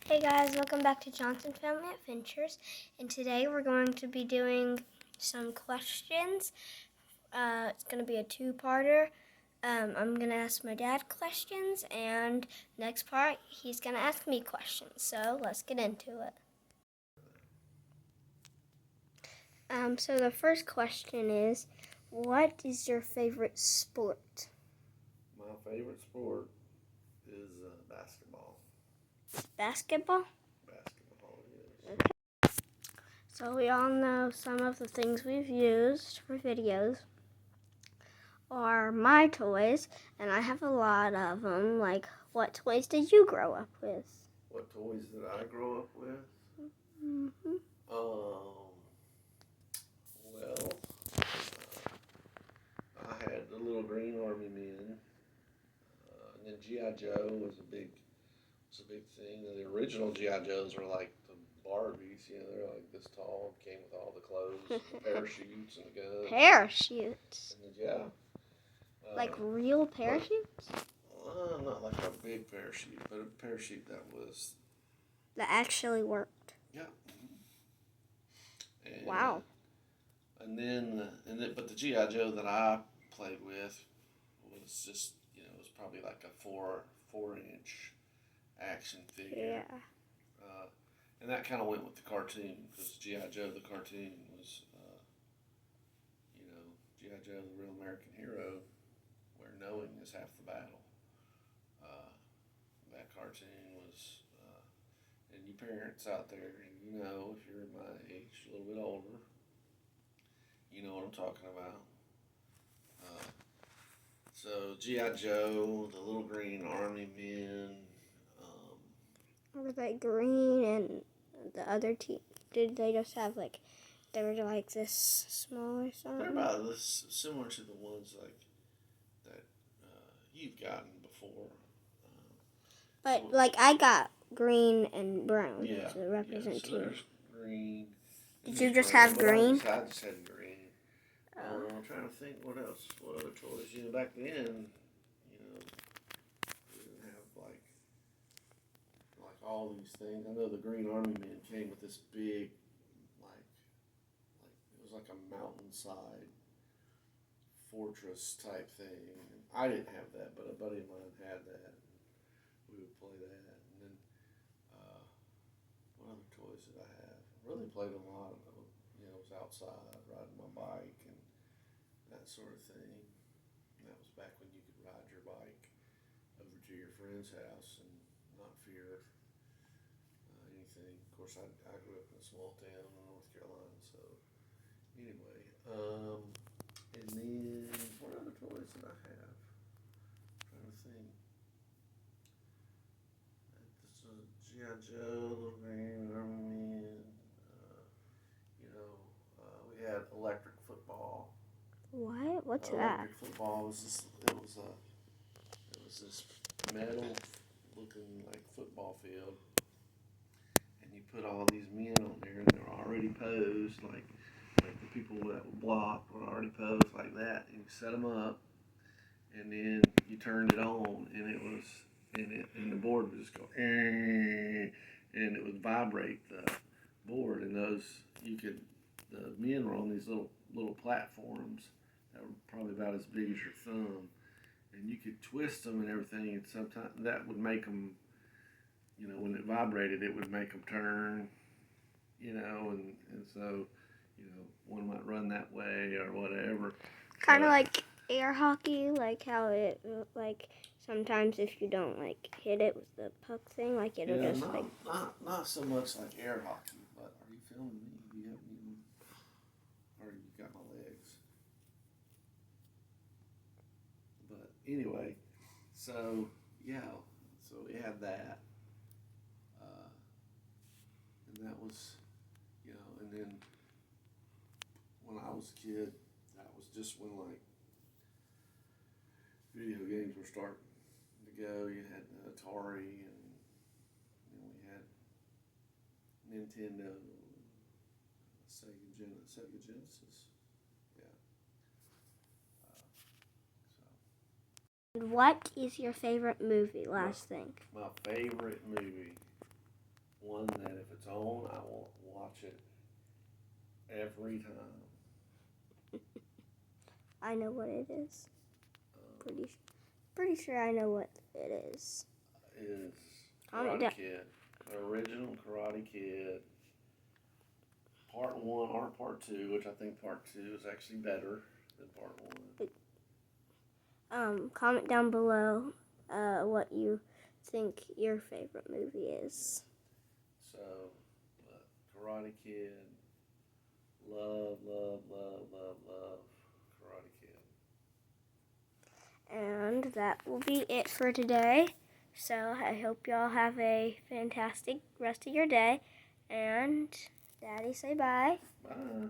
Hey guys, welcome back to Johnson Family Adventures, and today we're going to be doing some questions. It's going to be a two-parter. I'm going to ask my dad questions, and next part, he's going to ask me questions. So let's get into it. So the first question is, what is your favorite sport? My favorite sport is basketball. Basketball? Basketball, yes. Okay. So we all know some of the things we've used for videos are my toys, and I have a lot of them. Like, what toys did you grow up with? What toys did I grow up with? Mm-hmm. Well, I had the little green army men, and then GI Joe was a big thing. The original GI Joes were like the Barbies, they're like this tall, came with all the clothes, and the parachutes and the guns. Parachutes? And yeah. Like real parachutes? Not like a big parachute, but a parachute that actually worked. Yeah. And, wow. But the GI Joe that I played with was just, it was probably like a 4-inch action figure. Yeah. And that kind of went with the cartoon because GI Joe, the cartoon was, GI Joe, the real American hero, where knowing is half the battle. That cartoon was, and you parents out there, if you're my age, a little bit older, you know what I'm talking about. So GI Joe, the little green army men. Were they green and the other team? Did they just have they were like this small or something? They're about this similar to the ones like that you've gotten before. But I got green and brown. Yeah. To represent so there's green. Did you just have green? I just had green. I'm trying to think what else. What other toys? Back then, we didn't have like all these things. I know the Green Army Men came with this big, like it was like a mountainside fortress type thing. And I didn't have that, but a buddy of mine had that. We would play that, and then what other toys did I have? I really played a lot of them. Was outside riding my bike and that sort of thing. And that was back when you could ride your bike over to your friend's house and not fear anything. Of course, I grew up in a small town in North Carolina, so anyway. And then what other toys did I have? I'm trying to think. This was G.I. Joe, Little Green Army Men. We had electric football. What? What's that? Electric football was this. It was this metal-looking like football field, and you put all these men on there, and they're already posed like the people that would block were already posed like that, and you set them up, and then you turned it on, and the board would just go, and it would vibrate the board, and the men were on these little platforms that were probably about as big as your thumb, and you could twist them and everything, and sometimes that would make them, when it vibrated, it would make them turn, and so, one might run that way or whatever. Kind of like air hockey, like how it, sometimes if you don't, hit it with the puck thing, it'll just, Not so much like air hockey, but are you filming me? Do you have me? Or you got my legs? But anyway, so we had that, and that was, and then when I was a kid, that was just when video games were starting to go. You had Atari, and we had Nintendo, Sega Genesis. Yeah. What is your favorite movie? Last thing. My favorite movie. watch it every time. I know what it is. Um, Pretty sure I know what it is. is Comment Karate down. Kid, the original Karate Kid, part 1 or part 2, which I think part 2 is actually better than part 1. Comment down below what you think your favorite movie is. So, Karate Kid, love Karate Kid. And that will be it for today. So I hope y'all have a fantastic rest of your day. And Daddy, say bye. Bye.